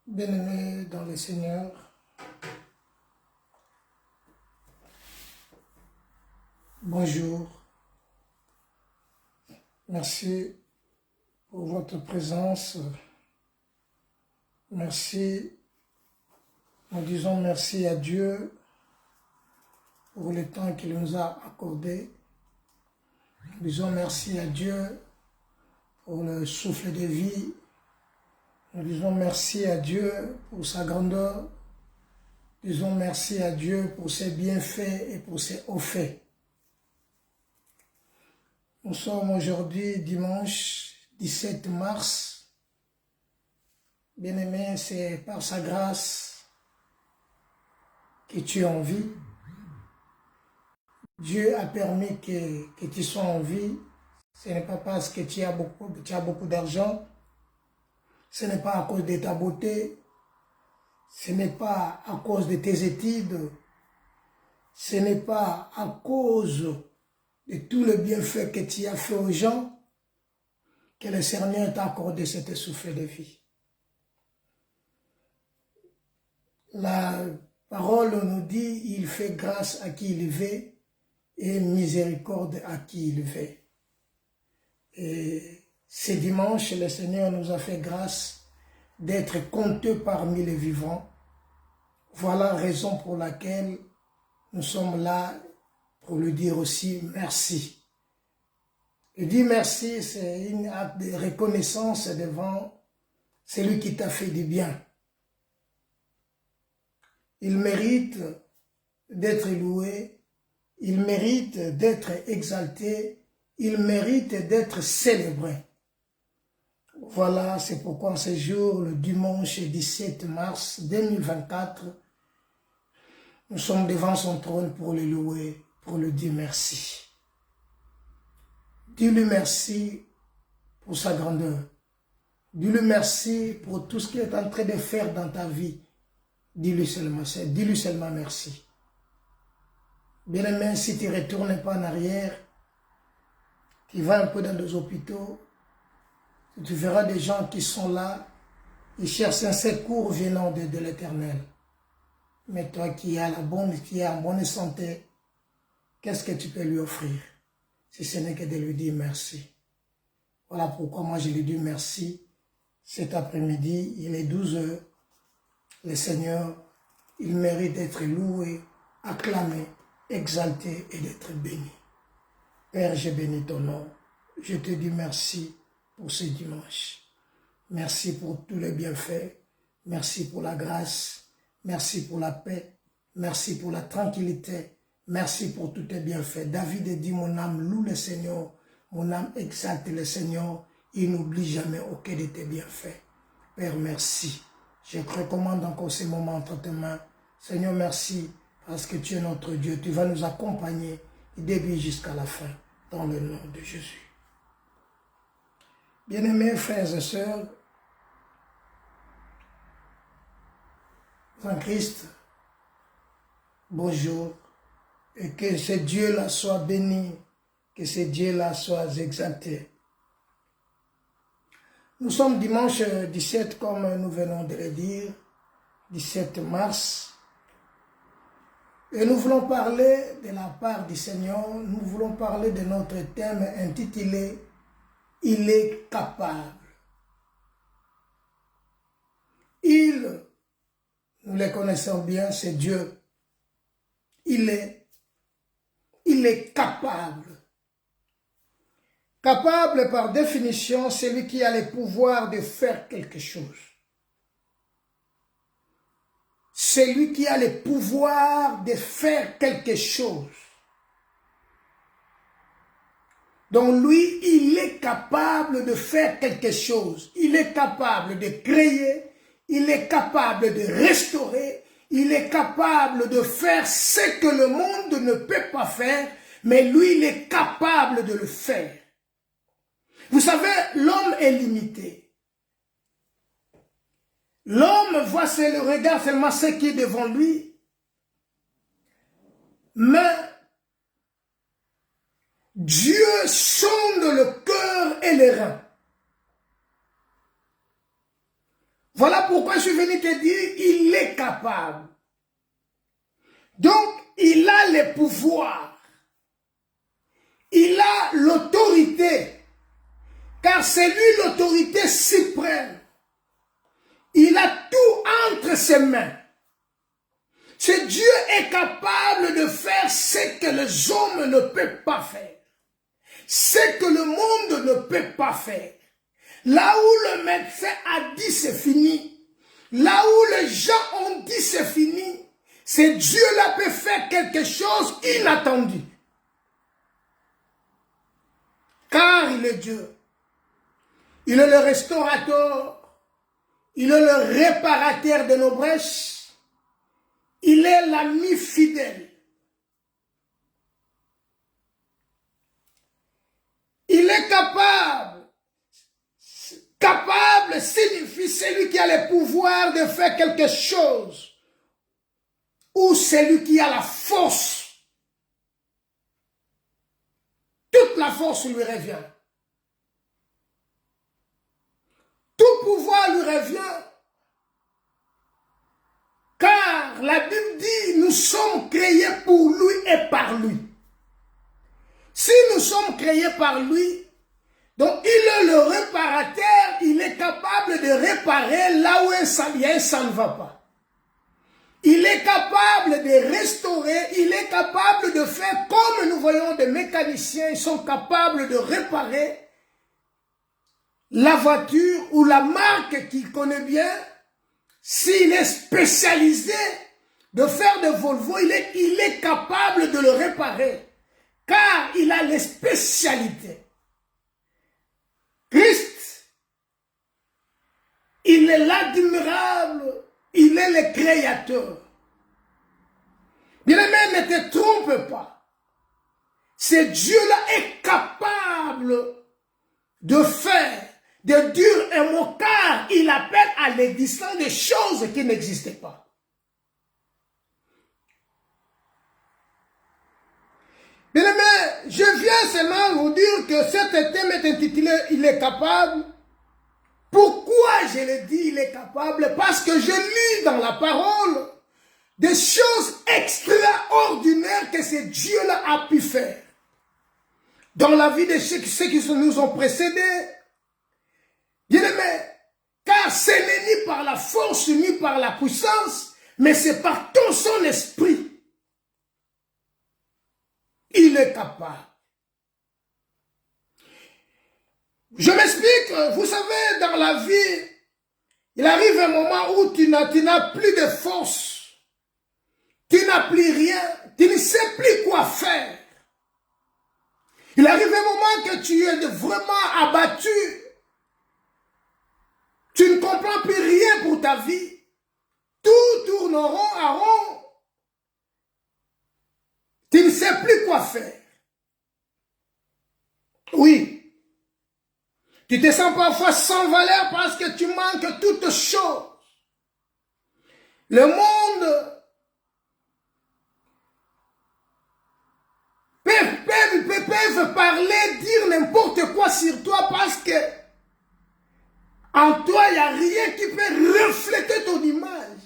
Bien-aimés dans le Seigneur, bonjour. Merci pour votre présence. Merci, nous disons merci à Dieu pour le temps qu'il nous a accordé. Nous disons merci à Dieu pour le souffle de vie. Nous disons merci à Dieu pour sa grandeur. Nous disons merci à Dieu pour ses bienfaits et pour ses hauts faits. Nous sommes aujourd'hui dimanche 17 mars. Bien-aimé, c'est par sa grâce que tu es en vie. Dieu a permis que tu sois en vie. Ce n'est pas parce que tu as beaucoup d'argent. Ce n'est pas à cause de ta beauté, ce n'est pas à cause de tes études, ce n'est pas à cause de tout le bienfait que tu as fait aux gens que le Seigneur t'a accordé cet souffle de vie. La parole nous dit, il fait grâce à qui il veut et miséricorde à qui il veut. Et ce dimanche, le Seigneur nous a fait grâce d'être comptés parmi les vivants. Voilà la raison pour laquelle nous sommes là pour lui dire aussi merci. Et dire merci, c'est une acte de reconnaissance devant celui qui t'a fait du bien. Il mérite d'être loué, il mérite d'être exalté, il mérite d'être célébré. Voilà, c'est pourquoi en ce jour, le dimanche 17 mars 2024, nous sommes devant son trône pour le louer, pour lui dire merci. Dis-lui merci pour sa grandeur. Dis-lui merci pour tout ce qu'il est en train de faire dans ta vie. Dis-lui seulement merci. Bien-aimé, si tu ne retournes pas en arrière, tu vas un peu dans des hôpitaux, tu verras des gens qui sont là, ils cherchent un secours venant de l'Éternel. Mais toi qui es en bonne santé, qu'est-ce que tu peux lui offrir? Si ce n'est que de lui dire merci. Voilà pourquoi moi je lui dis merci. Cet après-midi, il est 12 heures. Le Seigneur, il mérite d'être loué, acclamé, exalté et d'être béni. Père, je bénis ton nom. Je te dis merci pour ce dimanche. Merci pour tous les bienfaits. Merci pour la grâce. Merci pour la paix. Merci pour la tranquillité. Merci pour tous tes bienfaits. David dit, mon âme loue le Seigneur. Mon âme exalte le Seigneur. Il n'oublie jamais aucun de tes bienfaits. Père, merci. Je recommande encore ces moments entre tes mains. Seigneur, merci parce que tu es notre Dieu. Tu vas nous accompagner du début jusqu'à la fin. Dans le nom de Jésus. Bien-aimés frères et sœurs, en Christ, bonjour, et que ce Dieu-là soit béni, que ce Dieu-là soit exalté. Nous sommes dimanche 17, comme nous venons de le dire, 17 mars. Et nous voulons parler de la part du Seigneur, nous voulons parler de notre thème intitulé « Il est capable ». Nous le connaissons bien, c'est Dieu. Il est capable. Capable, par définition, c'est lui qui a le pouvoir de faire quelque chose. C'est lui qui a le pouvoir de faire quelque chose. Donc lui, il est capable de faire quelque chose. Il est capable de créer, il est capable de restaurer, il est capable de faire ce que le monde ne peut pas faire, mais lui, il est capable de le faire. Vous savez, l'homme est limité. L'homme voit le regard seulement ce qui est devant lui. Mais Dieu sonde le cœur et les reins. Voilà pourquoi je suis venu te dire, il est capable. Donc, il a le pouvoir. Il a l'autorité. Car c'est lui l'autorité suprême. Il a tout entre ses mains. Ce Dieu est capable de faire ce que les hommes ne peuvent pas faire. Ce que le monde ne peut pas faire. Là où le médecin a dit c'est fini. Là où les gens ont dit c'est fini. C'est Dieu-là peut faire quelque chose inattendu. Car il est Dieu. Il est le restaurateur. Il est le réparateur de nos brèches. Il est l'ami fidèle. Il est capable. Capable signifie celui qui a le pouvoir de faire quelque chose. Ou celui qui a la force. Toute la force lui revient. Tout pouvoir lui revient. Car la Bible dit, nous sommes créés pour lui et par lui. Si nous sommes créés par lui, donc il est le réparateur, il est capable de réparer là où ça ne va pas. Il est capable de restaurer, il est capable de faire comme nous voyons des mécaniciens, ils sont capables de réparer la voiture ou la marque qu'il connaît bien. S'il est spécialisé de faire de Volvo, il est capable de le réparer. Car il a les spécialités. Christ, il est l'admirable, il est le créateur. Bien-aimé, ne te trompe pas. Ce Dieu-là est capable de faire, de dire un mot, car il appelle à l'existence des choses qui n'existaient pas. Bien-aimé, je viens seulement vous dire que cet thème est intitulé « Il est capable ». Pourquoi je le dis « Il est capable » Parce que je lis dans la parole des choses extraordinaires que ce Dieu-là a pu faire. Dans la vie de ceux qui nous ont précédés. Bien-aimé, car ce n'est ni par la force ni par la puissance, mais c'est par ton son esprit. Il est capable. Je m'explique, vous savez, dans la vie, il arrive un moment où tu n'as plus de force, tu n'as plus rien, tu ne sais plus quoi faire. Il arrive un moment que tu es vraiment abattu, tu ne comprends plus rien pour ta vie, tout tourne rond à rond, tu ne sais plus quoi faire. Oui. Tu te sens parfois sans valeur parce que tu manques toutes choses. Le monde peut parler, dire n'importe quoi sur toi parce que en toi, il n'y a rien qui peut refléter ton image.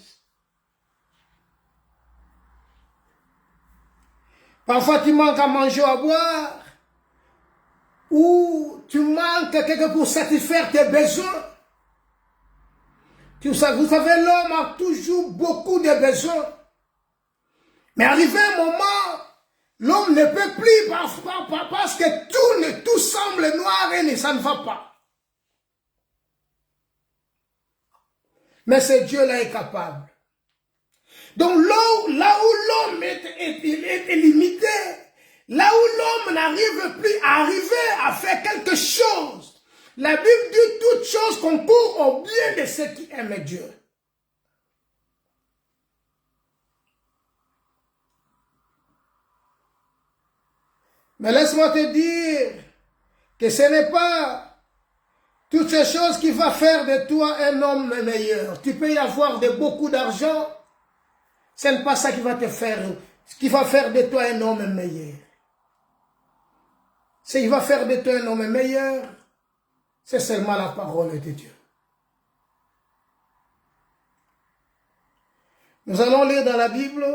Parfois, tu manques à manger ou à boire. Ou tu manques quelque pour satisfaire tes besoins. Vous savez, l'homme a toujours beaucoup de besoins. Mais arrivé un moment, l'homme ne peut plus parce que tout semble noir et ça ne va pas. Mais c'est Dieu là est capable. Donc là où l'homme est limité, là où l'homme n'arrive plus à faire quelque chose, la Bible dit toute chose concourt au bien de ceux qui aiment Dieu. Mais laisse-moi te dire que ce n'est pas toutes ces choses qui vont faire de toi un homme meilleur. Tu peux y avoir beaucoup d'argent, ce n'est pas ça qui va te faire, ce qui va faire de toi un homme meilleur. Ce qui va faire de toi un homme meilleur, c'est seulement la parole de Dieu. Nous allons lire dans la Bible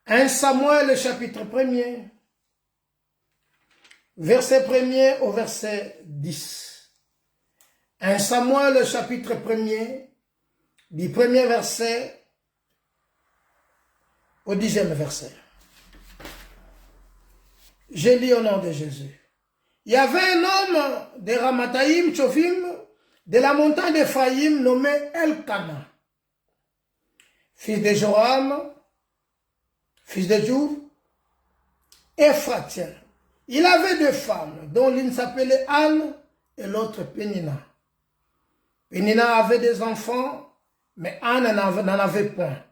1 Samuel, chapitre 1er, verset 1er au verset 10. 1 Samuel, chapitre 1er, du premier verset au 10e verset. Je lis au nom de Jésus. Il y avait un homme de Ramathaïm, Tchophim, de la montagne d'Ephraïm, nommé Elkana, fils de Joram, fils de Djour, Ephratien. Il avait deux femmes, dont l'une s'appelait Anne et l'autre Pénina. Pénina avait des enfants, mais Anne n'en avait point.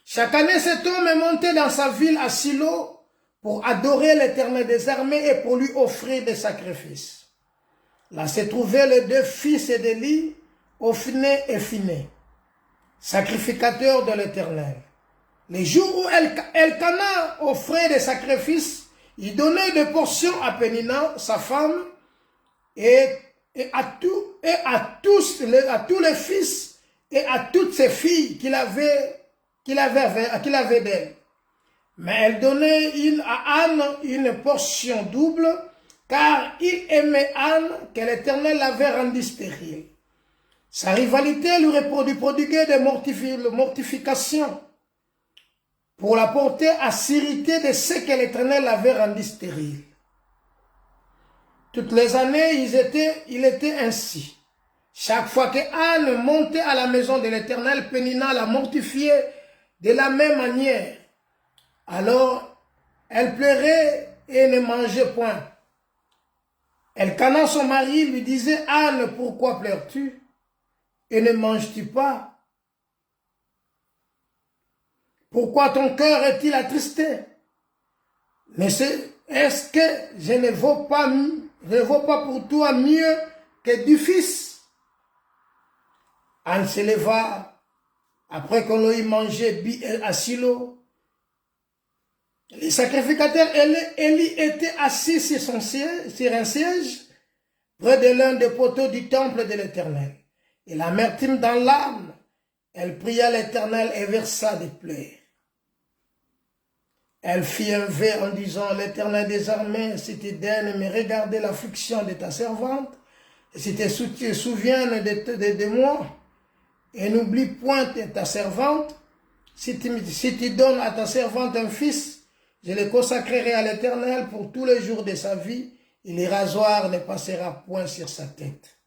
Chaque année, cet homme montait dans sa ville à Silo pour adorer l'Éternel des armées et pour lui offrir des sacrifices. Là se trouvaient les deux fils d'Élie, Ophné et Phiné, sacrificateurs de l'Éternel. Les jours où Elkana offrait des sacrifices, il donnait des portions à Pénina, sa femme, et à tous les fils et à toutes ses filles qu'il avait d'elle. Mais elle donnait à Anne une portion double, car il aimait Anne, que l'Éternel l'avait rendue stérile. Sa rivalité lui prodiguait des mortifications pour la porter à s'irriter de ce que l'Éternel avait rendu stérile. Toutes les années, il était ainsi. Chaque fois que Anne montait à la maison de l'Éternel, Pénina la mortifiait de la même manière. Alors, elle pleurait et ne mangeait point. Elkana, son mari, lui disait, « Anne, pourquoi pleures-tu et ne manges-tu pas? Pourquoi ton cœur est-il attristé? Mais est-ce que je ne vaux pas pour toi mieux que du fils? » Anne se leva, après qu'on ait mangé à Silo. Les sacrificateurs Élie était assis sur un siège, près de l'un des poteaux du temple de l'Éternel. Et l'amertume dans l'âme, elle pria l'Éternel et versa des pleurs. Elle fit un vœu en disant, l'Éternel des armées, si tu daignes me regarder l'affliction de ta servante, et si tu te souviens de moi, et n'oublie point ta servante, si tu donnes à ta servante un fils, je le consacrerai à l'Éternel pour tous les jours de sa vie, et le rasoir ne passera point sur sa tête.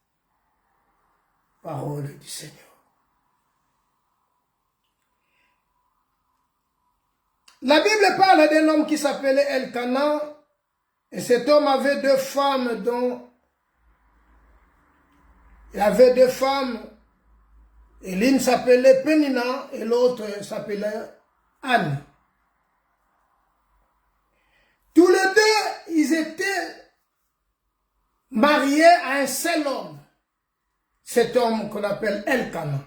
Parole du Seigneur. La Bible parle d'un homme qui s'appelait Elkana, et cet homme avait deux femmes il avait deux femmes, et l'une s'appelait Pénina, et l'autre s'appelait Anne. Tous les deux, ils étaient mariés à un seul homme, cet homme qu'on appelle Elkana.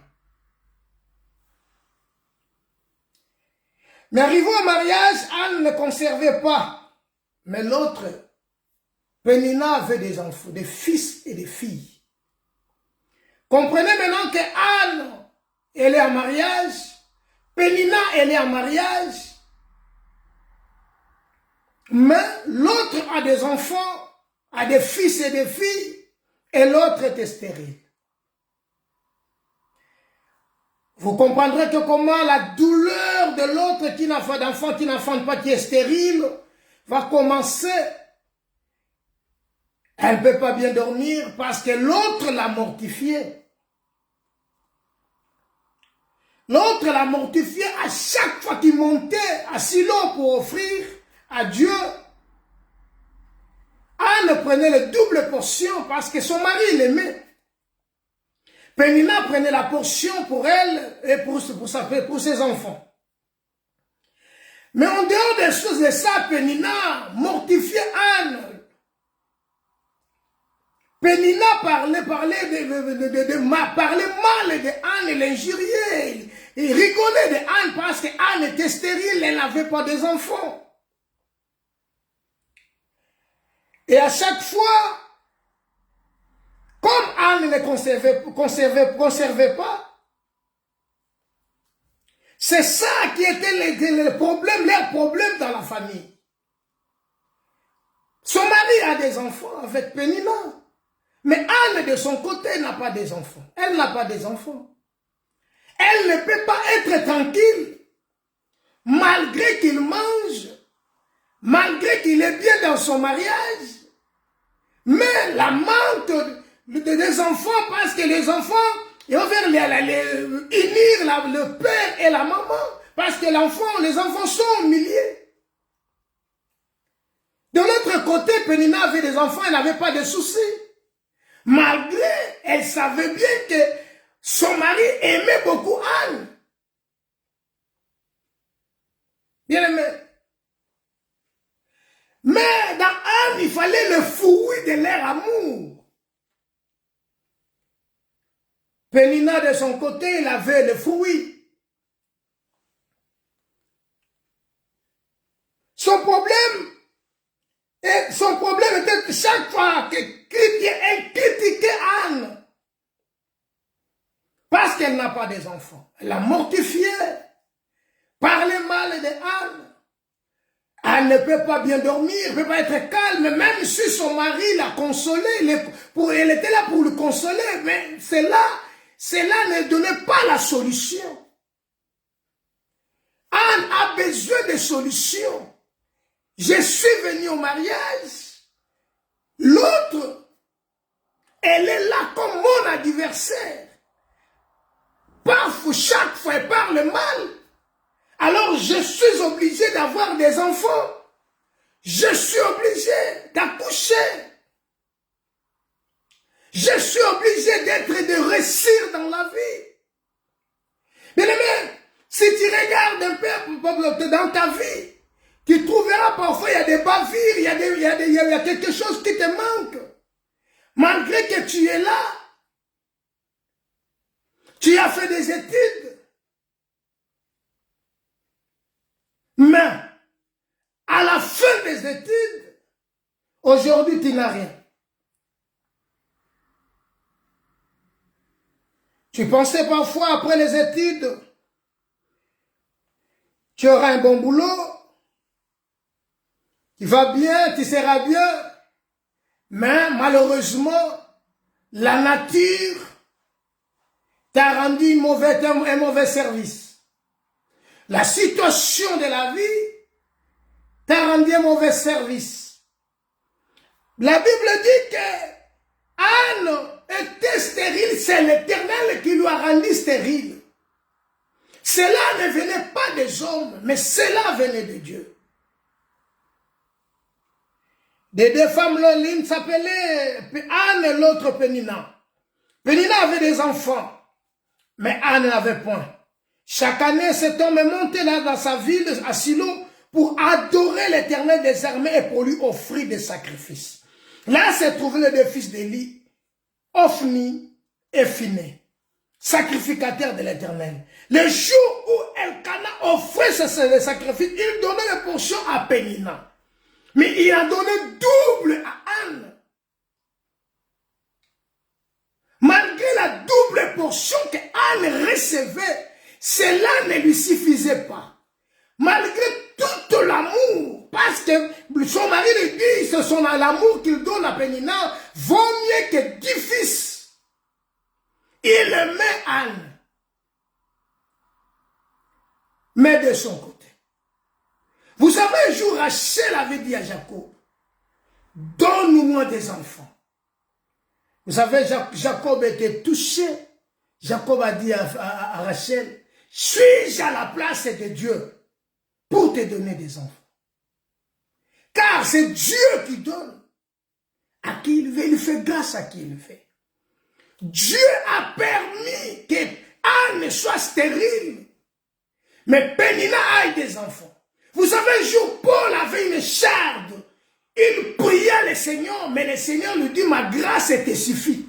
Mais arrivé au mariage, Anne ne conservait pas. Mais l'autre, Pénina, avait des enfants, des fils et des filles. Comprenez maintenant que Anne, elle est en mariage. Pénina, elle est en mariage. Mais l'autre a des enfants, a des fils et des filles, et l'autre était stérile. Vous comprendrez que comment la douleur de l'autre qui n'a pas d'enfant, qui n'enfante pas, qui est stérile, va commencer. Elle ne peut pas bien dormir parce que l'autre l'a mortifiée. L'autre l'a mortifiée à chaque fois qu'il montait à Silo pour offrir à Dieu. Anne prenait le double portion parce que son mari l'aimait. Pénina prenait la portion pour elle et pour ses enfants. Mais en dehors des choses de ça, Pénina mortifiait Anne. Pénina parlait mal de Anne et l'injuriait. Il rigolait de Anne parce que Anne était stérile, elle n'avait pas des enfants. Et à chaque fois, comme Anne ne conservait pas, c'est ça qui était leur problème dans la famille. Son mari a des enfants avec Pénina. Mais Anne, de son côté, n'a pas des enfants. Elle n'a pas des enfants. Elle ne peut pas être tranquille, malgré qu'il mange, malgré qu'il est bien dans son mariage. Mais la manque des enfants, parce que les enfants, ils vont vers unir le père et la maman, parce que les enfants sont milliers. De l'autre côté, Pénina avait des enfants, elle n'avait pas de soucis. Malgré, elle savait bien que son mari aimait beaucoup Anne. Bien aimé. Mais dans Anne, il fallait le fruit de leur amour. Pénina, de son côté, il avait le fruit. Son problème était que chaque fois qu'elle critiquait Anne, parce qu'elle n'a pas des enfants, elle l'a mortifiée, parlait mal de Anne. Elle ne peut pas bien dormir, elle ne peut pas être calme, même si son mari l'a consolée, elle était là pour le consoler, mais cela ne donnait pas la solution. Anne a besoin de solutions. Je suis venu au mariage, l'autre, elle est là comme mon adversaire. Parfois, chaque fois, elle parle mal. Alors, je suis obligé d'avoir des enfants. Je suis obligé d'accoucher. Je suis obligé de réussir dans la vie. Bien aimé, si tu regardes un peu dans ta vie, tu trouveras parfois il y a des bavures, il y a quelque chose qui te manque. Malgré que tu es là, tu as fait des études. Mais, à la fin des études, aujourd'hui tu n'as rien. Tu pensais parfois après les études, tu auras un bon boulot, tu vas bien, tu seras bien, mais malheureusement, la nature t'a rendu un mauvais service. La situation de la vie t'a rendu un mauvais service. La Bible dit que Anne était stérile, c'est l'Éternel qui lui a rendu stérile. Cela ne venait pas des hommes, mais cela venait de Dieu. Des deux femmes, l'une s'appelait Anne et l'autre Pénina. Pénina avait des enfants, mais Anne n'avait point. Chaque année, cet homme est monté là dans sa ville, à Silo, pour adorer l'Éternel des armées et pour lui offrir des sacrifices. Là se trouvaient les deux fils d'Élie, Ophni et Phiné, sacrificateurs de l'Éternel. Le jour où Elkana offrait ce sacrifice, il donnait les portions à Pénina. Mais il a donné double à Anne. Malgré la double portion que Anne recevait, cela ne lui suffisait pas. Malgré tout l'amour parce que son mari lui dit, c'est son l'amour qu'il donne à Pénina, vaut mieux que 10 fils. Il aimait Anne. Mais de son côté. Vous savez, un jour, Rachel avait dit à Jacob, donne-moi des enfants. Vous savez, Jacob était touché. Jacob a dit à Rachel, suis-je à la place de Dieu pour te donner des enfants? Car c'est Dieu qui donne à qui il veut, il fait grâce à qui il fait. Dieu a permis que Anne soit stérile, mais Pénina ait des enfants. Vous savez, un jour, Paul avait une charde. Il priait le Seigneur, mais le Seigneur lui dit, ma grâce te suffit.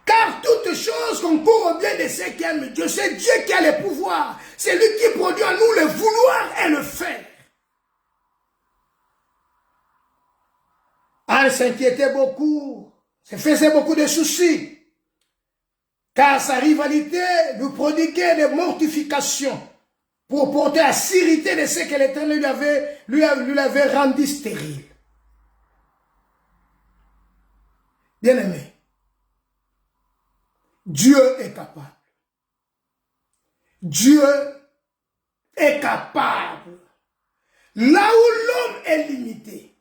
Car toutes choses concourent au bien de ceux qui aiment Dieu. C'est Dieu qui a le pouvoir. C'est lui qui produit en nous le vouloir et le faire. Anne s'inquiétait beaucoup, se faisait beaucoup de soucis. Car sa rivalité lui prodiguait des mortifications pour porter la sérité de ce que l'Éternel lui avait rendu stérile. Bien-aimé, Dieu est capable. Dieu est capable. Là où l'homme est limité,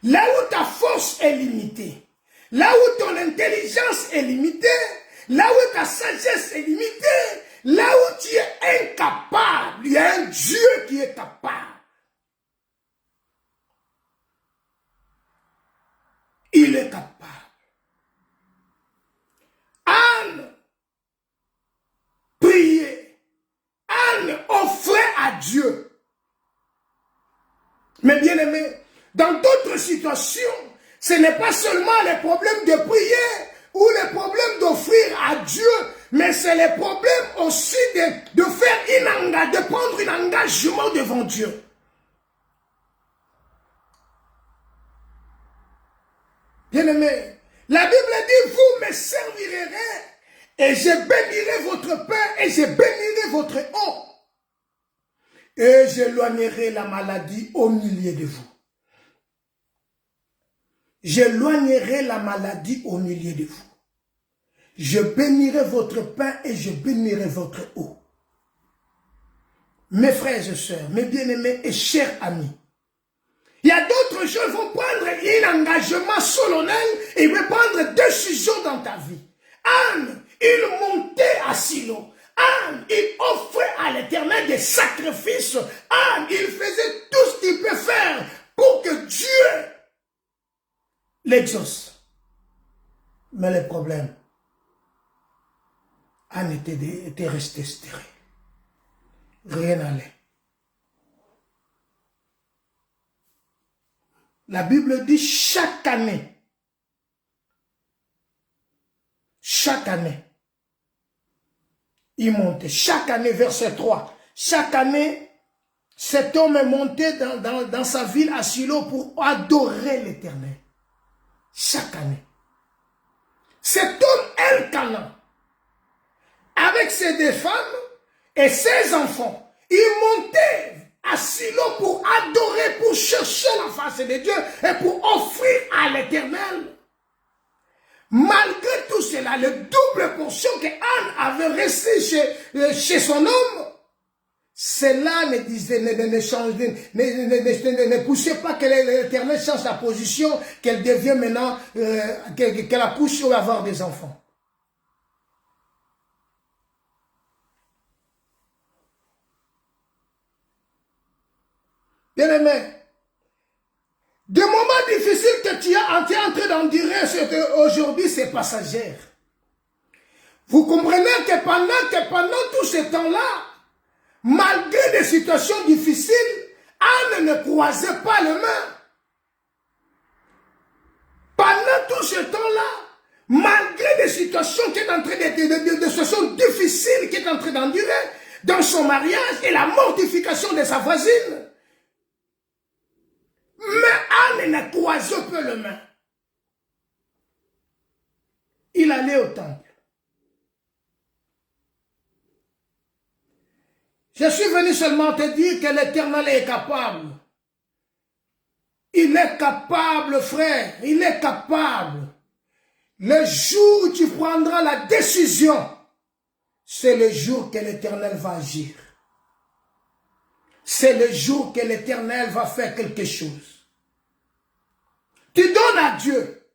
là où ta force est limitée, là où ton intelligence est limitée, là où ta sagesse est limitée, là où tu es incapable, il y a un Dieu qui est capable. Il est capable. Anne priait, Anne offrait à Dieu. Mais bien aimé, dans d'autres situations, ce n'est pas seulement les problèmes de prier ou les problèmes d'offrir à Dieu, mais c'est les problèmes aussi de faire de prendre un engagement devant Dieu. Bien-aimé, la Bible dit, vous me servirez et je bénirai votre pain et je bénirai votre eau. Et j'éloignerai la maladie au milieu de vous. J'éloignerai la maladie au milieu de vous. Je bénirai votre pain et je bénirai votre eau. Mes frères et sœurs, mes bien-aimés et chers amis, il y a d'autres gens qui vont prendre un engagement solennel et ils vont prendre des décisions dans ta vie. Anne, il montait à Silo. Anne, il offrait à l'Éternel des sacrifices. Anne, il faisait tout ce qu'il peut faire pour que Dieu l'exauce. Mais le problème, Anne était restée stérile. Rien n'allait. La Bible dit chaque année, il montait. Chaque année, verset 3, chaque année, cet homme est monté dans sa ville à Silo pour adorer l'Éternel. Chaque année. Cet homme, Elkana, avec ses deux femmes et ses enfants, il montait à Silo pour adorer, pour chercher la face de Dieu et pour offrir à l'Éternel. Malgré tout cela, le double portion que Anne avait reçue chez son homme, cela ne poussait pas que l'Éternel change la position, qu'elle devienne maintenant, qu'elle accouche ou avoir des enfants. Bien-aimé, des moments difficiles que tu es en train d'endurer aujourd'hui, c'est passager. Vous comprenez que pendant tout ce temps-là, malgré des situations difficiles, Anne ne croisait pas les mains. Pendant tout ce temps-là, malgré des situations qui est en train de situations difficiles qui est en train d'endurer, dans son mariage et la mortification de sa voisine, mais Anne ne croisait pas les mains. Il allait au temple. Je suis venu seulement te dire que l'Éternel est capable. Il est capable, frère. Il est capable. Le jour où tu prendras la décision, c'est le jour que l'Éternel va agir. C'est le jour que l'Éternel va faire quelque chose. Tu donnes à Dieu.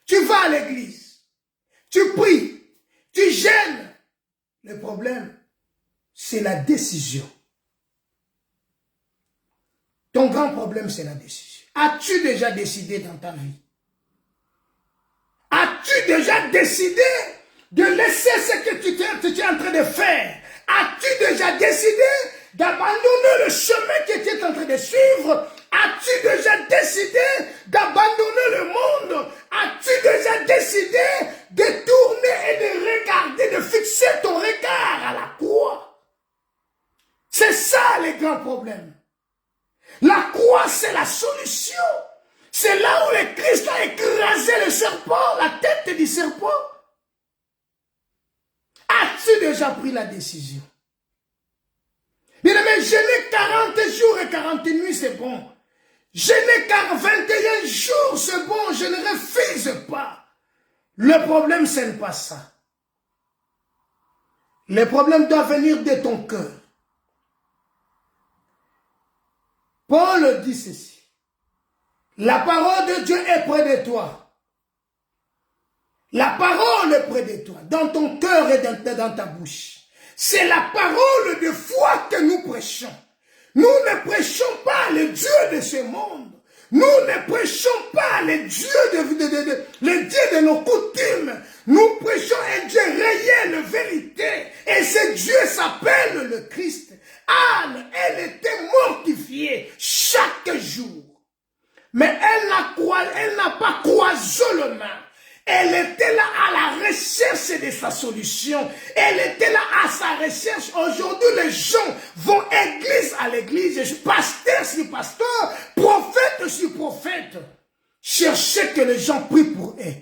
Tu vas à l'église. Tu pries. Tu gênes. Le problème, c'est la décision. Ton grand problème, c'est la décision. As-tu déjà décidé dans ta vie? As-tu déjà décidé de laisser ce que tu es en train de faire? As-tu déjà décidé d'abandonner le chemin que tu es en train de suivre? As-tu déjà décidé d'abandonner le monde? As-tu déjà décidé de tourner et de regarder, de fixer ton regard à la croix? C'est ça le grand problème. La croix, c'est la solution. C'est là où le Christ a écrasé le serpent, la tête du serpent. As-tu déjà pris la décision? Bien-aimé, jeûner 40 jours et 40 nuits, c'est bon. Jeûner 21 jours, c'est bon, je ne refuse pas. Le problème, ce n'est pas ça. Le problème doit venir de ton cœur. Paul dit ceci. La parole de Dieu est près de toi. La parole est près de toi, dans ton cœur et dans ta bouche. C'est la parole de foi que nous prêchons. Nous ne prêchons pas le Dieu de ce monde. Nous ne prêchons pas le Dieu de nos coutumes. Nous prêchons un Dieu réel, vérité. Et ce Dieu s'appelle le Christ. Anne, elle était mortifiée chaque jour. Mais elle n'a pas croisé le main. Elle était là à la recherche de sa solution. Elle était là à sa recherche. Aujourd'hui, les gens vont église à l'église, pasteur sur pasteur, prophète sur prophète, chercher que les gens prient pour eux.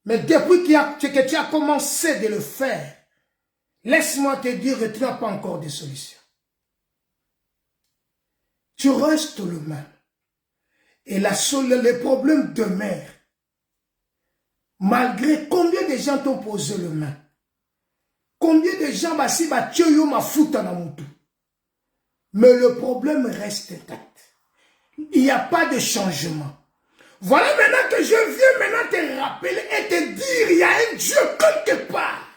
Mais depuis que tu as commencé de le faire, laisse-moi te dire que tu n'as pas encore de solution. Tu restes le même. Et le problème demeure. Malgré combien de gens t'ont posé le main. Combien de gens mais le problème reste intact. Il n'y a pas de changement. Voilà maintenant que je viens maintenant te rappeler et te dire il y a un Dieu quelque part.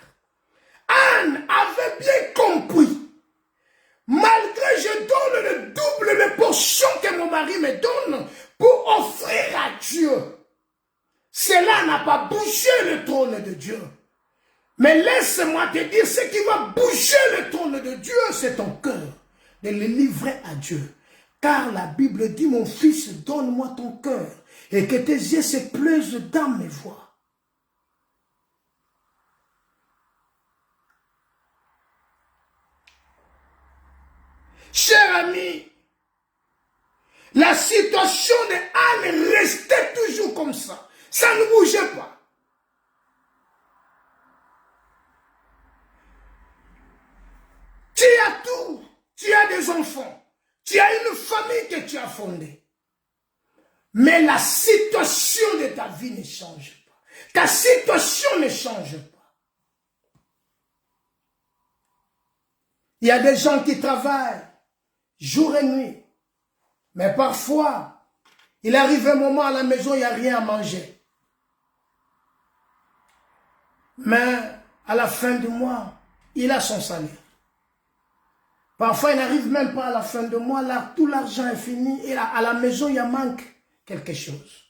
Anne avait bien compris. Malgré je donne le double de portion que mon mari me donne pour offrir à Dieu. Cela n'a pas bougé le trône de Dieu. Mais laisse-moi te dire, ce qui va bouger le trône de Dieu, c'est ton cœur. De le livrer à Dieu. Car la Bible dit, mon fils, donne-moi ton cœur. Et que tes yeux se plaisent dans mes voies. Cher ami, la situation de Anne restait toujours comme ça. Ça ne bougeait pas. Tu as tout. Tu as des enfants. Tu as une famille que tu as fondée. Mais la situation de ta vie ne change pas. Ta situation ne change pas. Il y a des gens qui travaillent jour et nuit. Mais parfois, il arrive un moment à la maison, il n'y a rien à manger. Mais à la fin du mois, il a son salaire. Parfois, il n'arrive même pas à la fin du mois, là, tout l'argent est fini et à la maison, il y a manque quelque chose.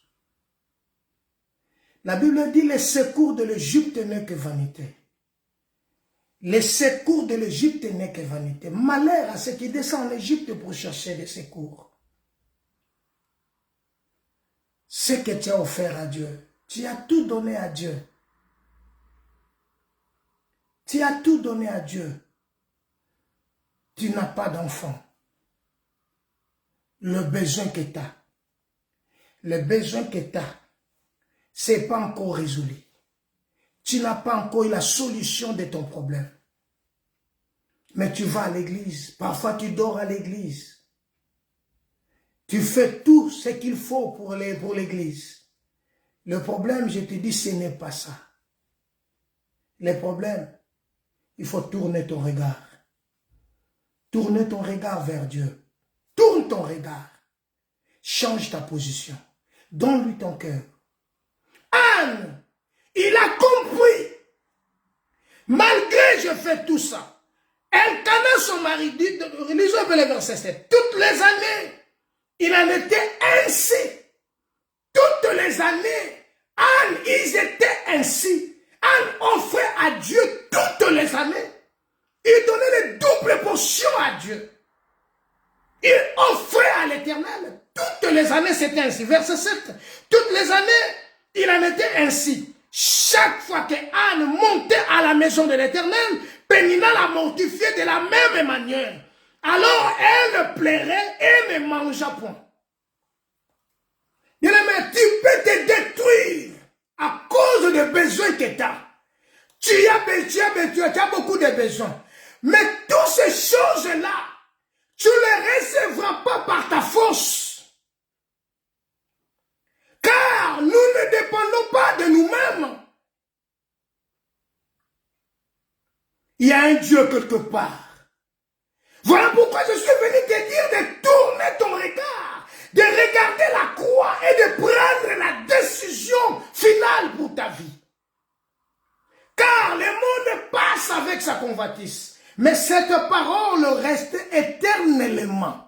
La Bible dit, les secours de l'Égypte n'est que vanité. Les secours de l'Égypte n'est que vanité. Malheur à ceux qui descendent en Égypte pour chercher des secours. Ce que tu as offert à Dieu, tu as tout donné à Dieu. Tu as tout donné à Dieu. Tu n'as pas d'enfant. Le besoin que tu as, ce n'est pas encore résolu. Tu n'as pas encore eu la solution de ton problème. Mais tu vas à l'église. Parfois, tu dors à l'église. Tu fais tout ce qu'il faut pour l'église. Le problème, je te dis, ce n'est pas ça. Le problème, il faut tourner ton regard. Tourner ton regard vers Dieu. Tourne ton regard. Change ta position. Donne-lui ton cœur. Anne, il a compris. Malgré je fais tout ça. Elkanah, son mari, lisons un peu le verset 7. Toutes les années, il en était ainsi. Toutes les années, Anne, ils étaient ainsi. Anne offrait à Dieu toutes les années. Il donnait les doubles portions à Dieu. Il offrait à l'Éternel. Toutes les années, c'était ainsi. Verset 7. Toutes les années, il en était ainsi. Chaque fois que Anne montait à la maison de l'Éternel, Pénina la mortifiait de la même manière. Alors elle plairait et ne mangea point. Bien-aimé, tu peux te détruire à cause des besoins que tu as. Tu as beaucoup de besoins. Mais toutes ces choses-là, tu ne les recevras pas par ta force. Car nous ne dépendons pas de nous-mêmes. Il y a un Dieu quelque part. Voilà pourquoi je suis venu te dire de tourner ton regard, de regarder la croix et de prendre la décision finale pour ta vie. Car le monde passe avec sa convoitise, mais cette parole reste éternellement.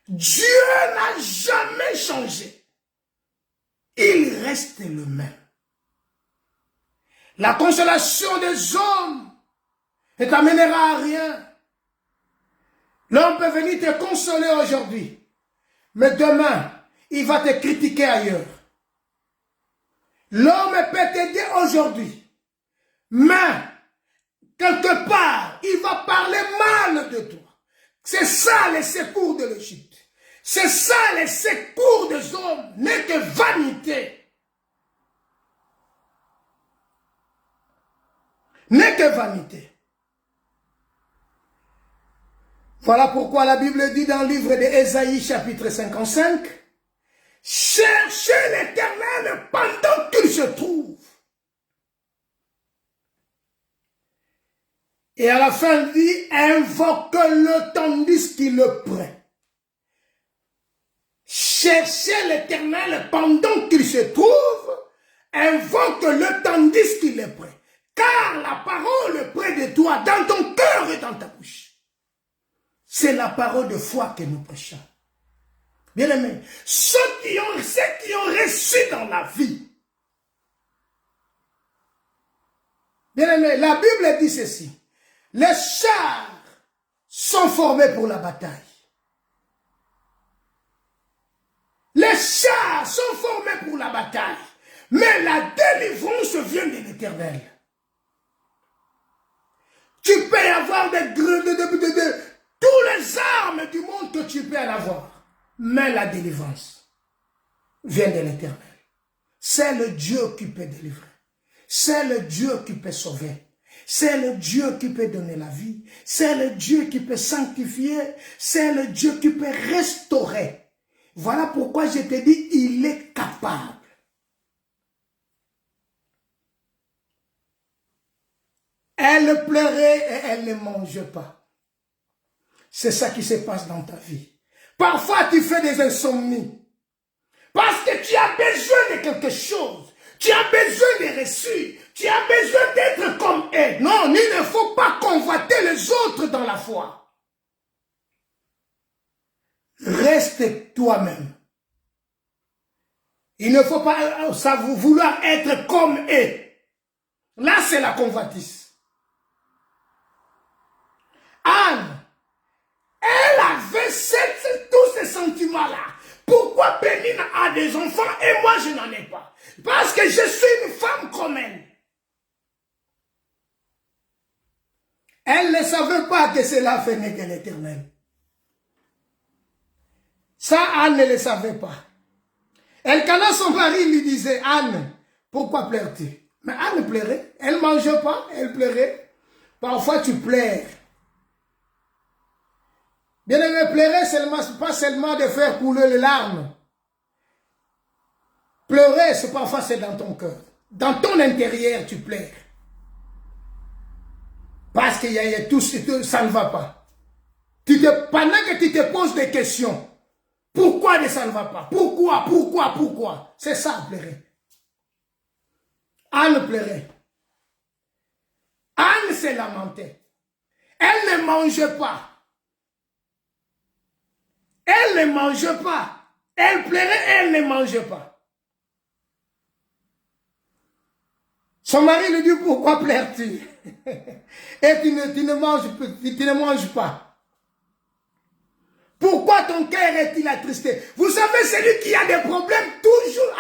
Dieu n'a jamais changé. Il reste le même. La consolation des hommes ne t'amènera à rien. L'homme peut venir te consoler aujourd'hui, mais demain, il va te critiquer ailleurs. L'homme peut t'aider aujourd'hui, mais quelque part, il va parler mal de toi. C'est ça les secours de l'Égypte. C'est ça les secours des hommes, n'est que vanité. N'est que vanité. Voilà pourquoi la Bible dit dans le livre d'Ésaïe chapitre 55, cherchez l'Éternel pendant qu'il se trouve. Et à la fin il dit, invoque-le tandis qu'il est prêt. Cherchez l'Éternel pendant qu'il se trouve, invoque-le tandis qu'il est prêt. Car la parole est près de toi, dans ton cœur et dans ta bouche. C'est la parole de foi que nous prêchons. Bien aimé, ceux qui ont reçu dans la vie. Bien aimé, la Bible dit ceci. Les chars sont formés pour la bataille. Les chars sont formés pour la bataille. Mais la délivrance vient de l'Éternel. Tu peux avoir tous les armes du monde que tu peux en avoir. Mais la délivrance vient de l'Éternel. C'est le Dieu qui peut délivrer. C'est le Dieu qui peut sauver. C'est le Dieu qui peut donner la vie. C'est le Dieu qui peut sanctifier. C'est le Dieu qui peut restaurer. Voilà pourquoi je te dis, il est capable. Elle pleurait et elle ne mangeait pas. C'est ça qui se passe dans ta vie. Parfois, tu fais des insomnies. Parce que tu as besoin de quelque chose. Tu as besoin de reçus. Tu as besoin d'être comme eux. Non, il ne faut pas convoiter les autres dans la foi. Reste toi-même. Il ne faut pas vouloir être comme eux. Là, c'est la convoitise. Anne, elle avait tous ces sentiments-là. Pourquoi Pénina a des enfants et moi je n'en ai pas? Parce que je suis une femme comme elle. Elle ne savait pas que cela venait de l'Éternel. Ça, Anne ne le savait pas. Elkanah, son mari, lui disait, Anne, pourquoi pleures-tu? Mais Anne pleurait. Elle ne mangeait pas, elle pleurait. Parfois tu pleures. Bien aimé, pleurer seulement, pas seulement de faire couler les larmes. Pleurer, c'est parfois c'est dans ton cœur. Dans ton intérieur, tu pleures. Parce qu'il y a tout, ça ne va pas. Pendant que tu te poses des questions, pourquoi ça ne va pas? Pourquoi? C'est ça, pleurer. Anne pleurait. Anne s'est lamentée. Elle ne mangeait pas. Elle ne mangeait pas. Elle pleurait, elle ne mangeait pas. Son mari lui dit, pourquoi pleures-tu? Et tu ne manges pas. Pourquoi ton cœur est-il attristé? Vous savez, celui qui a des problèmes, toujours,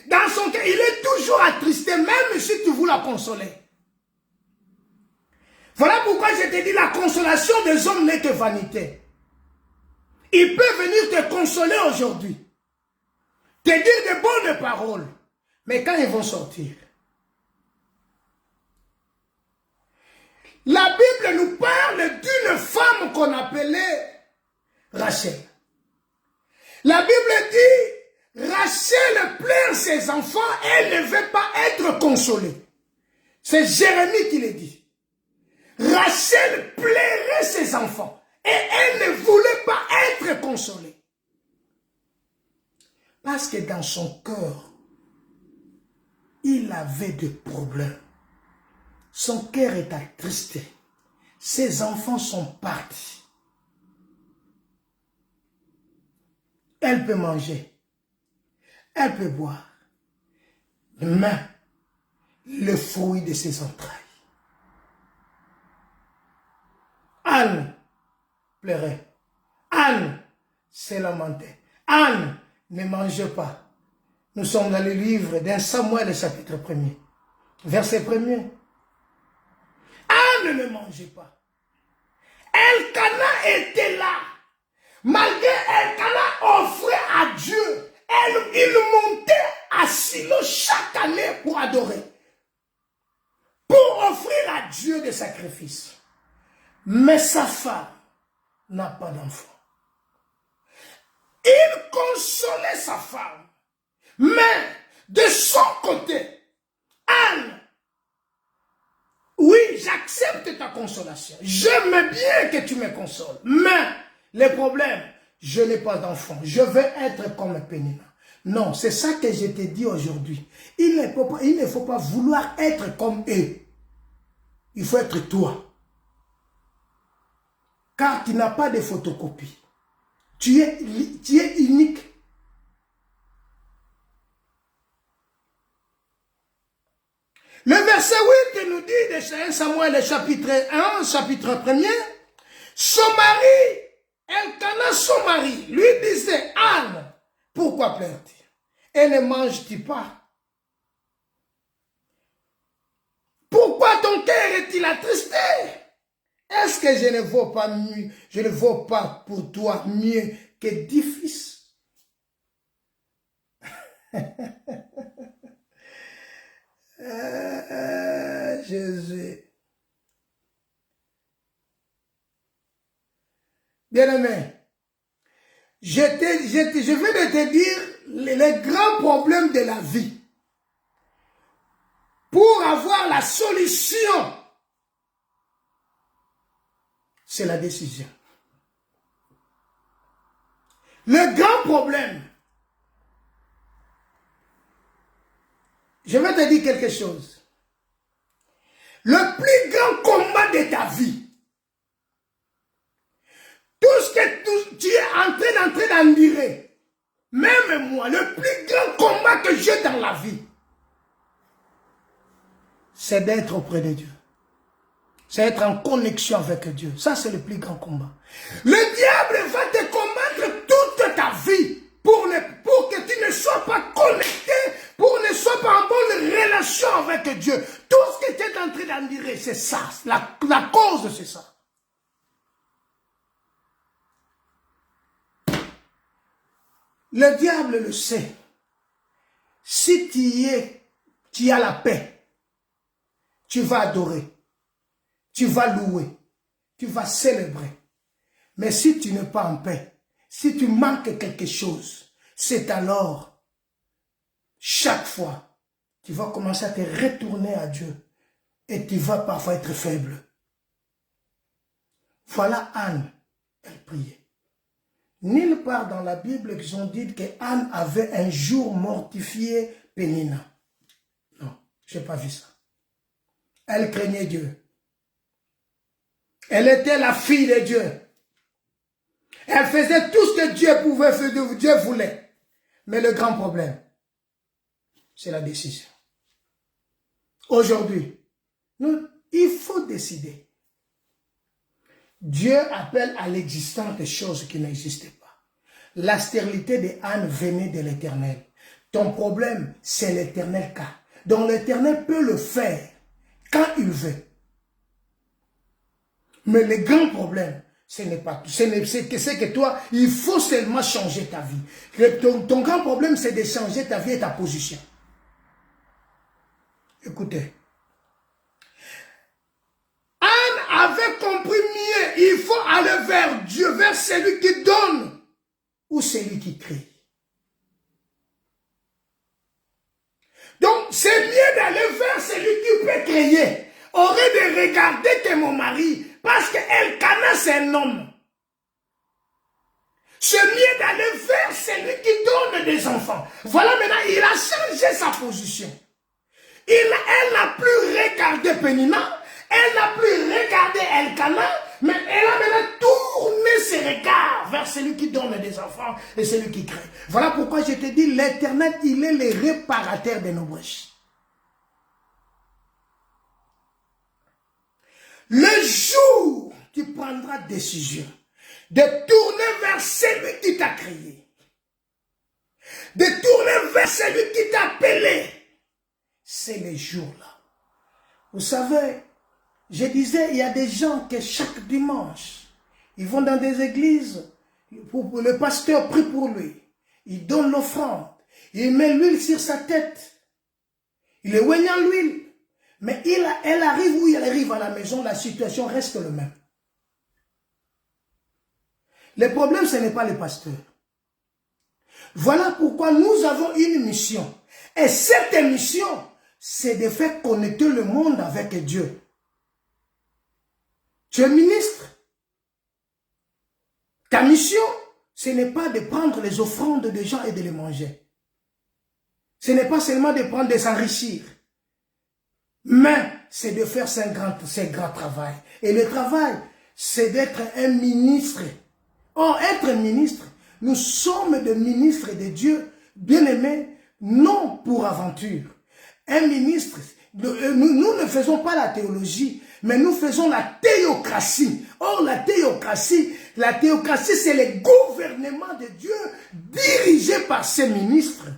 dans son cœur, il est toujours attristé, même si tu veux la consoler. Voilà pourquoi je te dis, la consolation des hommes n'est que vanité. Il peut venir te consoler aujourd'hui, te dire de bonnes paroles, mais quand ils vont sortir, la Bible nous parle d'une femme qu'on appelait Rachel. La Bible dit, Rachel pleure ses enfants, elle ne veut pas être consolée. C'est Jérémie qui le dit. Rachel pleurait ses enfants et elle ne voulait pas être consolée. Parce que dans son cœur, il avait des problèmes. Son cœur est attristé. Ses enfants sont partis. Elle peut manger. Elle peut boire. Mais le fruit de ses entrailles. Anne pleurait. Anne s'est lamentée. Anne ne mangeait pas. Nous sommes dans le livre d'un Samuel, le chapitre 1er. Verset 1er. Anne ne mangeait pas. Elkana était là. Malgré Elkana offrait à Dieu. Il montait à Silo chaque année pour adorer. Pour offrir à Dieu des sacrifices. Mais sa femme n'a pas d'enfant. Il consolait sa femme. Mais de son côté, Anne, oui, j'accepte ta consolation. J'aime bien que tu me consoles. Mais le problème, je n'ai pas d'enfant. Je veux être comme Pénina. Non, c'est ça que je te dis aujourd'hui. Il ne faut pas vouloir être comme eux. Il faut être toi. Car tu n'as pas de photocopie. Tu es unique. Le verset 8 nous dit de 1 Samuel, le chapitre 1, chapitre 1er, son mari, Elkana, son mari, lui disait, Anne, pourquoi pleures-tu? Et ne manges-tu pas? Pourquoi ton cœur est-il attristé? Est-ce que je ne vaux pas mieux, je ne vaux pas pour toi mieux que 10 fils? Jésus. Bien-aimé, je viens de te dire les grands problèmes de la vie. Pour avoir la solution, c'est la décision. Le grand problème, je vais te dire quelque chose. Le plus grand combat de ta vie, tout ce que tu es en train d'endurer, même moi, le plus grand combat que j'ai dans la vie, c'est d'être auprès de Dieu. C'est être en connexion avec Dieu. Ça, c'est le plus grand combat. Le diable va te combattre toute ta vie pour que tu ne sois pas connecté, pour ne sois pas en bonne relation avec Dieu. Tout ce que tu es en train d'endurer, c'est ça. La cause, c'est ça. Le diable le sait. Si tu as la paix, tu vas adorer. tu vas louer, tu vas célébrer. Mais si tu n'es pas en paix, si tu manques quelque chose, c'est alors, chaque fois, tu vas commencer à te retourner à Dieu et tu vas parfois être faible. Voilà Anne, elle priait. Nulle part dans la Bible qu'ils ont dit que Anne avait un jour mortifié Pénina. Non, je n'ai pas vu ça. Elle craignait Dieu. Elle était la fille de Dieu. Elle faisait tout ce que Dieu pouvait faire, Dieu voulait. Mais le grand problème, c'est la décision. Aujourd'hui, il faut décider. Dieu appelle à l'existence des choses qui n'existaient pas. La stérilité de Anne venait de l'Éternel. Ton problème, c'est l'Éternel cas. Donc l'Éternel peut le faire quand il veut. Mais le grand problème, ce n'est pas tout. C'est que toi, il faut seulement changer ta vie. Ton grand problème, c'est de changer ta vie et ta position. Écoutez. Anne avait compris mieux. Il faut aller vers Dieu, vers celui qui donne ou celui qui crée. Donc, c'est mieux d'aller vers celui qui peut créer. Aurait de regarder que mon mari, parce qu'Elkana c'est un homme. C'est mieux d'aller vers celui qui donne des enfants. Voilà maintenant, il a changé sa position. Elle n'a plus regardé Pénina, elle n'a plus regardé Elkana, mais elle a maintenant tourné ses regards vers celui qui donne des enfants et celui qui crée. Voilà pourquoi je te dis, l'Éternel, il est le réparateur de nos brèches. Le jour où tu prendras décision de tourner vers celui qui t'a créé, de tourner vers celui qui t'a appelé, c'est le jour-là. Vous savez, je disais, il y a des gens que chaque dimanche, ils vont dans des églises, le pasteur prie pour lui, il donne l'offrande, il met l'huile sur sa tête, il est oignant l'huile, mais elle arrive où elle arrive à la maison, la situation reste le même. Le problème, ce n'est pas le pasteur. Voilà pourquoi nous avons une mission. Et cette mission, c'est de faire connecter le monde avec Dieu. Tu es ministre. Ta mission, ce n'est pas de prendre les offrandes des gens et de les manger. Ce n'est pas seulement de prendre, de s'enrichir. Mais c'est de faire ce grand travail. Et le travail, c'est d'être un ministre. Or, être ministre, nous sommes des ministres de Dieu, bien-aimés, non pour aventure. Un ministre, nous ne faisons pas la théologie, mais nous faisons la théocratie. Or, la théocratie, c'est le gouvernement de Dieu dirigé par ses ministres.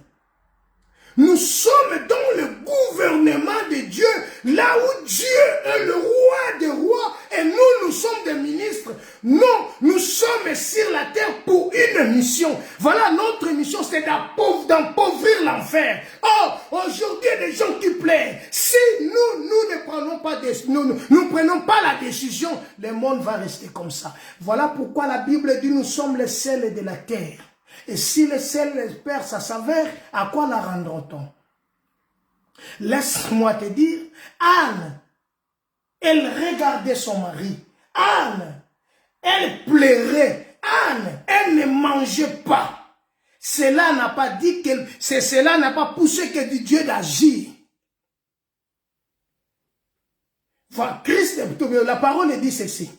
Nous sommes dans le gouvernement de Dieu, là où Dieu est le roi des rois et nous sommes des ministres. Non, nous sommes sur la terre pour une mission. Voilà, notre mission, c'est d'appauvrir l'enfer. Or, aujourd'hui, il y a des gens qui plaident. Si nous ne prenons pas, nous prenons pas la décision, le monde va rester comme ça. Voilà pourquoi la Bible dit, nous sommes les sels de la terre. Et si le sel perd sa saveur, à quoi la rendra-t-on? Laisse-moi te dire, Anne, elle regardait son mari. Anne, elle pleurait. Anne, elle ne mangeait pas. Cela n'a pas dit que cela n'a pas poussé que Dieu d'agir. Voilà, Christ, la parole dit ceci.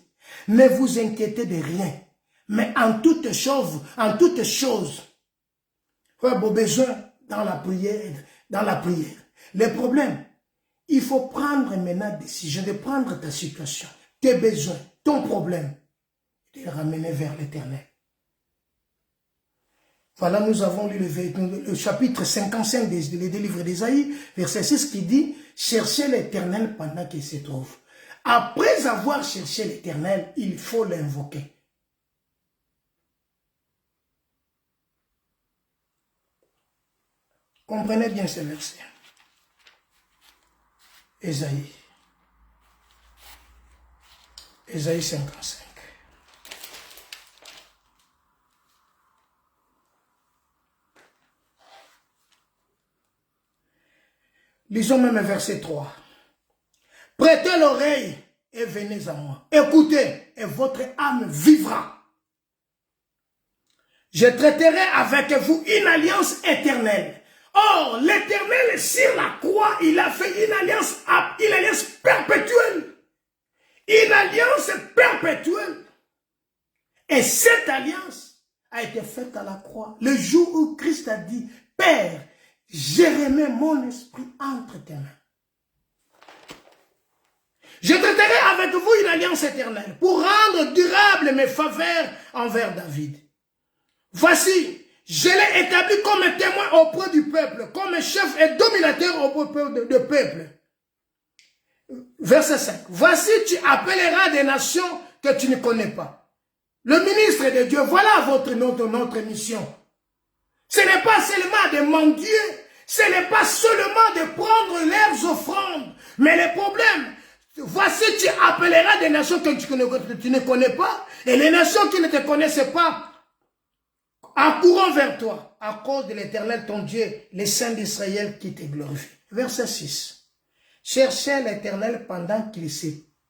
Ne vous inquiétez de rien. Mais en toutes choses, vos besoins dans la prière, Le problème, il faut prendre maintenant décision de prendre ta situation, tes besoins, ton problème, et de les ramener vers l'Éternel. Voilà, nous avons lu le chapitre 55 des livres d'Ésaïe, verset 6 qui dit, cherchez l'Éternel pendant qu'il se trouve. Après avoir cherché l'Éternel, il faut l'invoquer. Comprenez bien ce verset. Ésaïe. Ésaïe 55. Lisons même verset 3. Prêtez l'oreille et venez à moi. Écoutez et votre âme vivra. Je traiterai avec vous une alliance éternelle. Or, l'Éternel, sur la croix, il a fait une alliance perpétuelle. Une alliance perpétuelle. Et cette alliance a été faite à la croix. Le jour où Christ a dit, Père, j'ai remis mon esprit entre tes mains. Je traiterai avec vous une alliance éternelle pour rendre durable mes faveurs envers David. Voici, je l'ai établi comme un témoin auprès du peuple, comme un chef et dominateur auprès du peuple. Verset 5. Voici, tu appelleras des nations que tu ne connais pas. Le ministre de Dieu, voilà notre mission. Ce n'est pas seulement de mendier, ce n'est pas seulement de prendre leurs offrandes, mais le problème, voici, tu appelleras des nations que tu ne connais pas, et les nations qui ne te connaissent pas, en courant vers toi, à cause de l'Éternel ton Dieu, les saints d'Israël qui te glorifient. Verset 6. Cherchez l'Éternel pendant qu'il se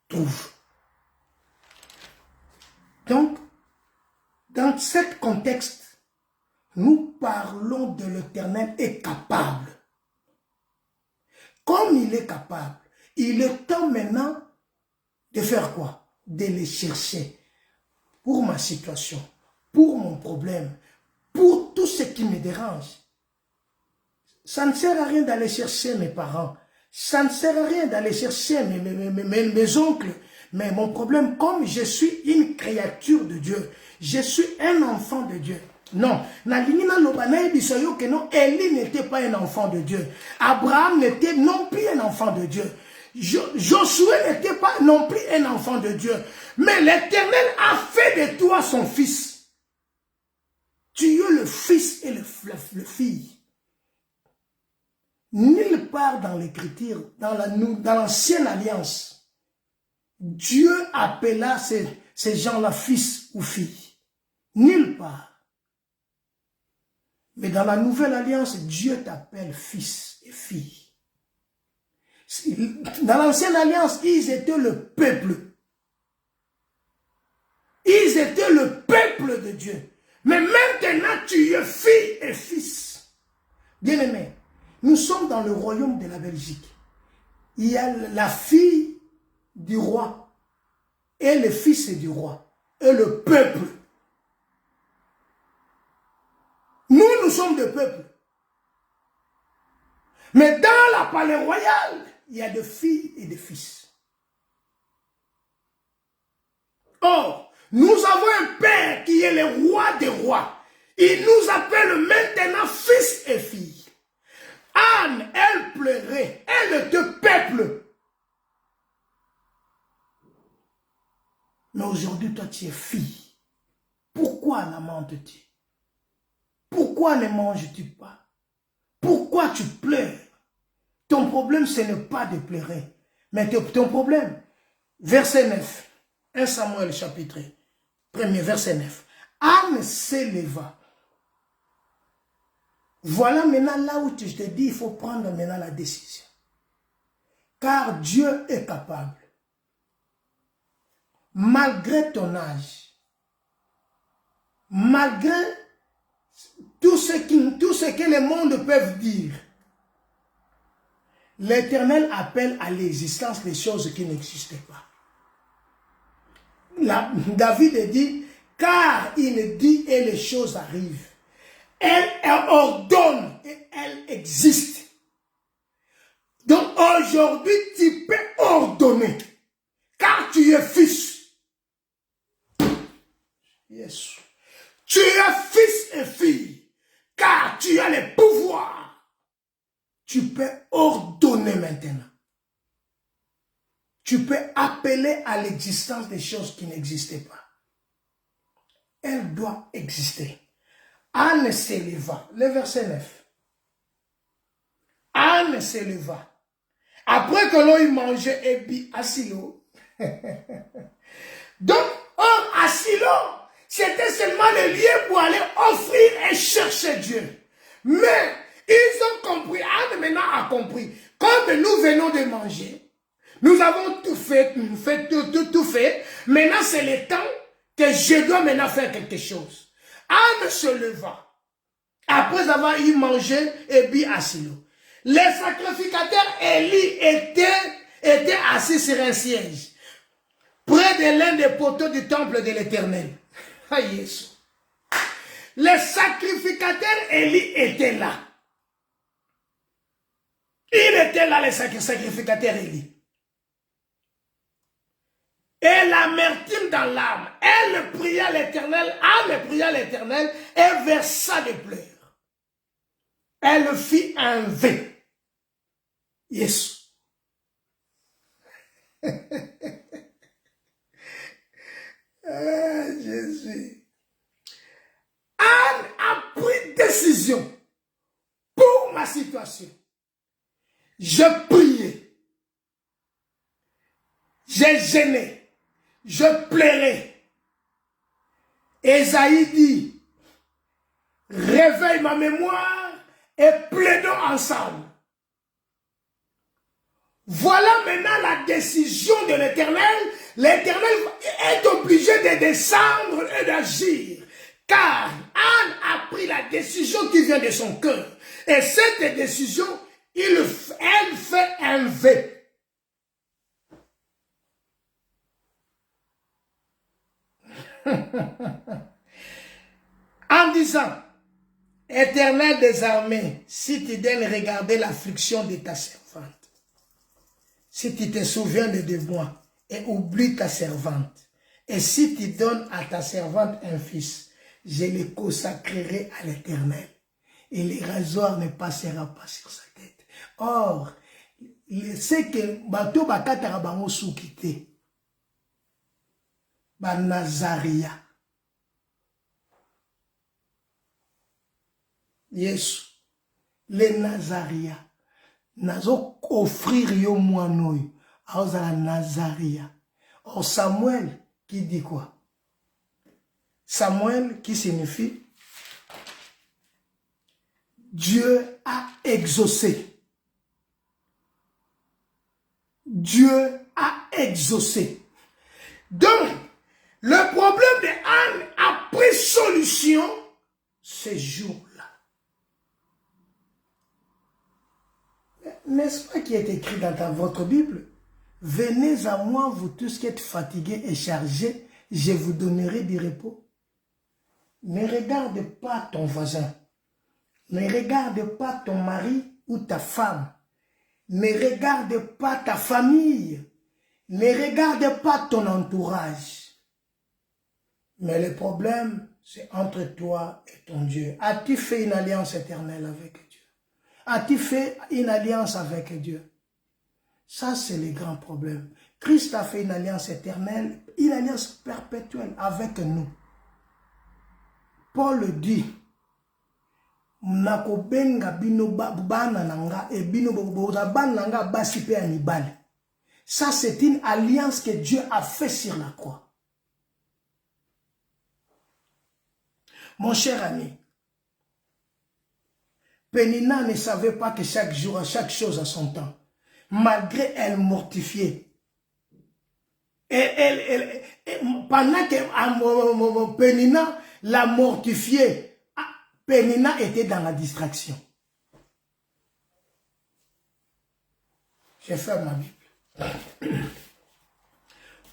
trouve. Donc, dans ce contexte, nous parlons de l'Éternel est capable. Comme il est capable, il est temps maintenant de faire quoi? De les chercher pour ma situation, pour mon problème, pour tout ce qui me dérange. Ça ne sert à rien d'aller chercher mes parents. Ça ne sert à rien d'aller chercher mes oncles. Mais mon problème, comme je suis une créature de Dieu, je suis un enfant de Dieu. Non, Élie n'était pas un enfant de Dieu. Abraham n'était non plus un enfant de Dieu. Josué n'était pas non plus un enfant de Dieu. Mais l'Éternel a fait de toi son fils. Tu es le fils et le fille. Nulle part dans l'Écriture, dans l'ancienne alliance, Dieu appela ces gens-là fils ou filles. Nulle part. Mais dans la nouvelle alliance, Dieu t'appelle fils et fille. Dans l'ancienne alliance, ils étaient le peuple. Ils étaient le peuple de Dieu. Mais maintenant, tu es fille et fils. Bien-aimés, nous sommes dans le royaume de la Belgique. Il y a la fille du roi et le fils du roi et le peuple. Nous sommes des peuples. Mais dans la palais royale, il y a des filles et des fils. Or, nous avons un père qui est le roi des rois. Il nous appelle maintenant fils et filles. Anne, elle pleurait, elle était peuple. Mais aujourd'hui, toi, tu es fille. Pourquoi lamentes-tu? Pourquoi ne manges-tu pas? Pourquoi tu pleures? Ton problème, ce n'est pas de pleurer. Mais ton problème, verset 9, 1 Samuel chapitre 1, verset 9. Anne s'éleva. Voilà maintenant là où je te dis, il faut prendre maintenant la décision. Car Dieu est capable. Malgré ton âge, malgré tout ce que le monde peut dire, l'Éternel appelle à l'existence des choses qui n'existaient pas. David dit, car il dit et les choses arrivent. Elle ordonne et elle existe. Donc aujourd'hui, tu peux ordonner, car tu es fils. Yes. Tu es fils et fille, car tu as le pouvoir. Tu peux ordonner maintenant. Tu peux appeler à l'existence des choses qui n'existaient pas. Elle doit exister. Anne s'éleva, le verset 9. Anne s'éleva. Après que l'on ait mangé et bu à Silo, Donc, or, à Silo, c'était seulement le lieu pour aller offrir et chercher Dieu. Mais, ils ont compris, Anne maintenant a compris, comme nous venons de manger, nous avons tout fait, tout fait, maintenant c'est le temps que je dois maintenant faire quelque chose. Anne se leva, après avoir eu mangé et bu à Silo. Les sacrificateurs Élie étaient assis sur un siège, près de l'un des poteaux du temple de l'Éternel. Ah, Jésus. Les sacrificateurs Élie étaient là. Il était là, les sacrificateurs Élie. Et l'amertume dans l'âme, elle pria l'Éternel, Anne pria l'Éternel et versa des pleurs. Elle fit un vœu. Yes. Ah, Jésus. Anne a pris décision pour ma situation. Je priais, j'ai gêné, je plairais. Ésaïe dit, réveille ma mémoire et plaidons ensemble. Voilà maintenant la décision de l'Éternel. L'Éternel est obligé de descendre et d'agir. Car Anne a pris la décision qui vient de son cœur. Et cette décision, elle fait un vœu. En disant, Éternel des armées, si tu donnes regarder l'affliction de ta servante, si tu te souviens de moi et oublies ta servante, et si tu donnes à ta servante un fils, je le consacrerai à l'Éternel, et le rasoir ne passera pas sur sa tête. Or, c'est que bateau bakatara bango soukite, ba Nazaria. Yes, les Nazaria. Nazo offrir yo moinoy. Aoza la Nazaria. Or Samuel qui dit quoi? Samuel qui signifie Dieu a exaucé. Dieu a exaucé. Donc, le problème de Anne a pris solution ce jour-là. N'est-ce pas qui est écrit dans votre Bible? Venez à moi, vous tous qui êtes fatigués et chargés, je vous donnerai du repos. Ne regarde pas ton voisin. Ne regarde pas ton mari ou ta femme. Ne regarde pas ta famille. Ne regarde pas ton entourage. Mais le problème, c'est entre toi et ton Dieu. As-tu fait une alliance éternelle avec Dieu? As-tu fait une alliance avec Dieu? Ça, c'est le grand problème. Christ a fait une alliance éternelle, une alliance perpétuelle avec nous. Paul dit, nakobenga bino bana nanga et bino boza bana nanga basi pe anibali. Ça, c'est une alliance que Dieu a fait sur la croix. Mon cher ami, Pénina ne savait pas que chaque jour, chaque chose a son temps. Malgré elle mortifiée. Et pendant que Pénina l'a mortifiée, Pénina était dans la distraction. J'ai fait ma Bible.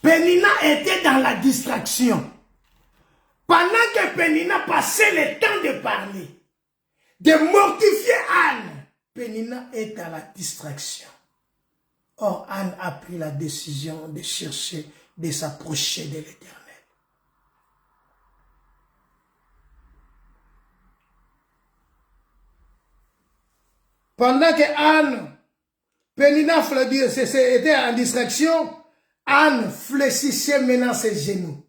Pénina était dans la distraction. Pendant que Pénina passait le temps de parler, de mortifier Anne, Pénina est à la distraction. Or, Anne a pris la décision de chercher, de s'approcher de l'Éternel. Pendant que Anne, Pénina était en distraction, Anne fléchissait maintenant ses genoux.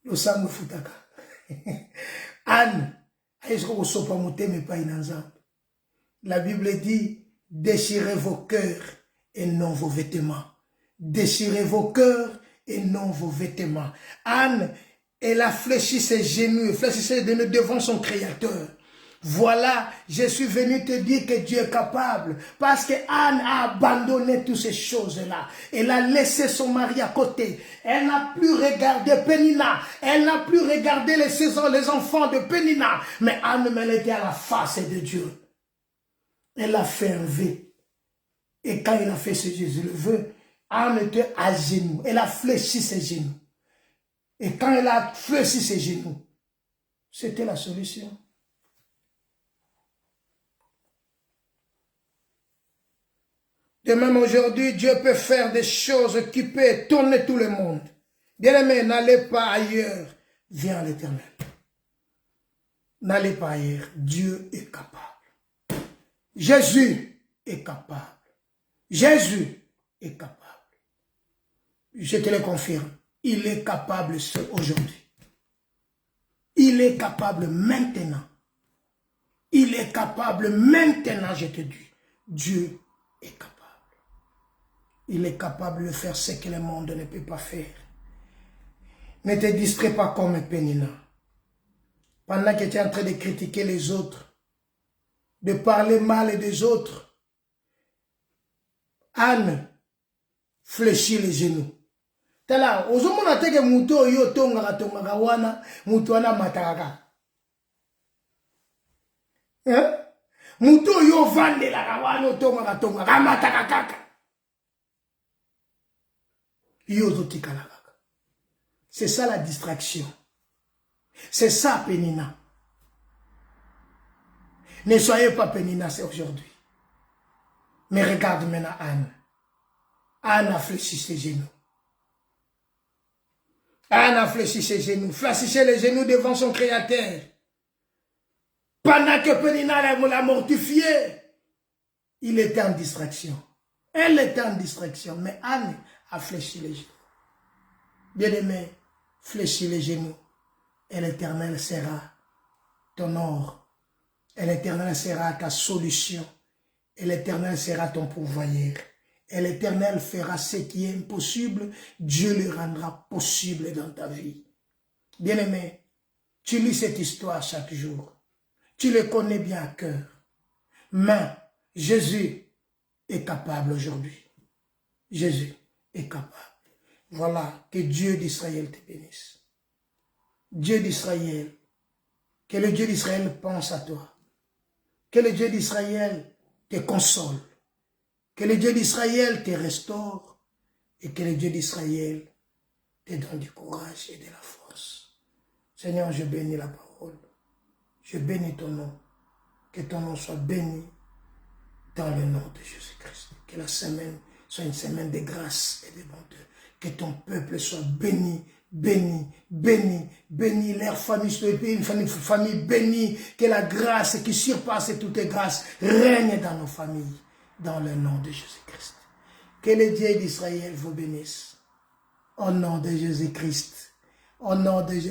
Le sang me foutaka. Anne, est-ce que vous sopa mouté mais pas inanzam? La Bible dit, déchirez vos cœurs et non vos vêtements. Déchirez vos cœurs et non vos vêtements. Anne, elle a fléchi ses genoux, fléchi ses genoux devant son Créateur. Voilà, je suis venu te dire que Dieu est capable. Parce que Anne a abandonné toutes ces choses-là. Elle a laissé son mari à côté. Elle n'a plus regardé Pénina. Elle n'a plus regardé les enfants de Pénina. Mais Anne, elle était à la face de Dieu. Elle a fait un vœu. Et quand il a fait le vœu, Anne était à genoux. Elle a fléchi ses genoux. Et quand elle a fléchi ses genoux, c'était la solution. De même aujourd'hui, Dieu peut faire des choses qui peuvent étonner tout le monde. Bien-aimé, n'allez pas ailleurs. Viens à l'Éternel. N'allez pas ailleurs. Dieu est capable. Jésus est capable. Jésus est capable. Je te le confirme. Il est capable aujourd'hui. Il est capable maintenant. Il est capable maintenant, je te dis. Dieu est capable. Il est capable de faire ce que le monde ne peut pas faire. Ne te distrais pas comme Pénina. Pendant que tu es en train de critiquer les autres, de parler mal des autres, Anne fléchit les genoux. Tala, ozomona teke muto yo tonga wana, muto wana mataka. Muto yo vande la wana tonga mataka kaka. C'est ça la distraction. C'est ça Pénina. Ne soyez pas Pénina, c'est aujourd'hui. Mais regarde maintenant Anne. Anne a fléchi ses genoux. Anne a fléchi ses genoux. Fléchissait les genoux devant son Créateur. Pendant que Pénina l'a mortifié, il était en distraction. Elle était en distraction, mais Anne a fléchi les genoux. Bien-aimé, fléchis les genoux et l'Éternel sera ton or. Et l'Éternel sera ta solution. Et l'Éternel sera ton pourvoyeur. Et l'Éternel fera ce qui est impossible. Dieu le rendra possible dans ta vie. Bien-aimé, tu lis cette histoire chaque jour. Tu le connais bien à cœur. Mais Jésus est capable aujourd'hui. Jésus est capable. Voilà, que Dieu d'Israël te bénisse. Dieu d'Israël, que le Dieu d'Israël pense à toi. Que le Dieu d'Israël te console. Que le Dieu d'Israël te restaure. Et que le Dieu d'Israël te donne du courage et de la force. Seigneur, je bénis la parole. Je bénis ton nom. Que ton nom soit béni dans le nom de Jésus-Christ. Que la semaine soit une semaine de grâce et de bonté. Que ton peuple soit béni, béni, béni, béni. Leur famille soit une famille bénie. Que la grâce qui surpasse toutes les grâces règne dans nos familles. Dans le nom de Jésus-Christ. Que le Dieu d'Israël vous bénisse. Au nom de Jésus-Christ. Au nom de Jésus.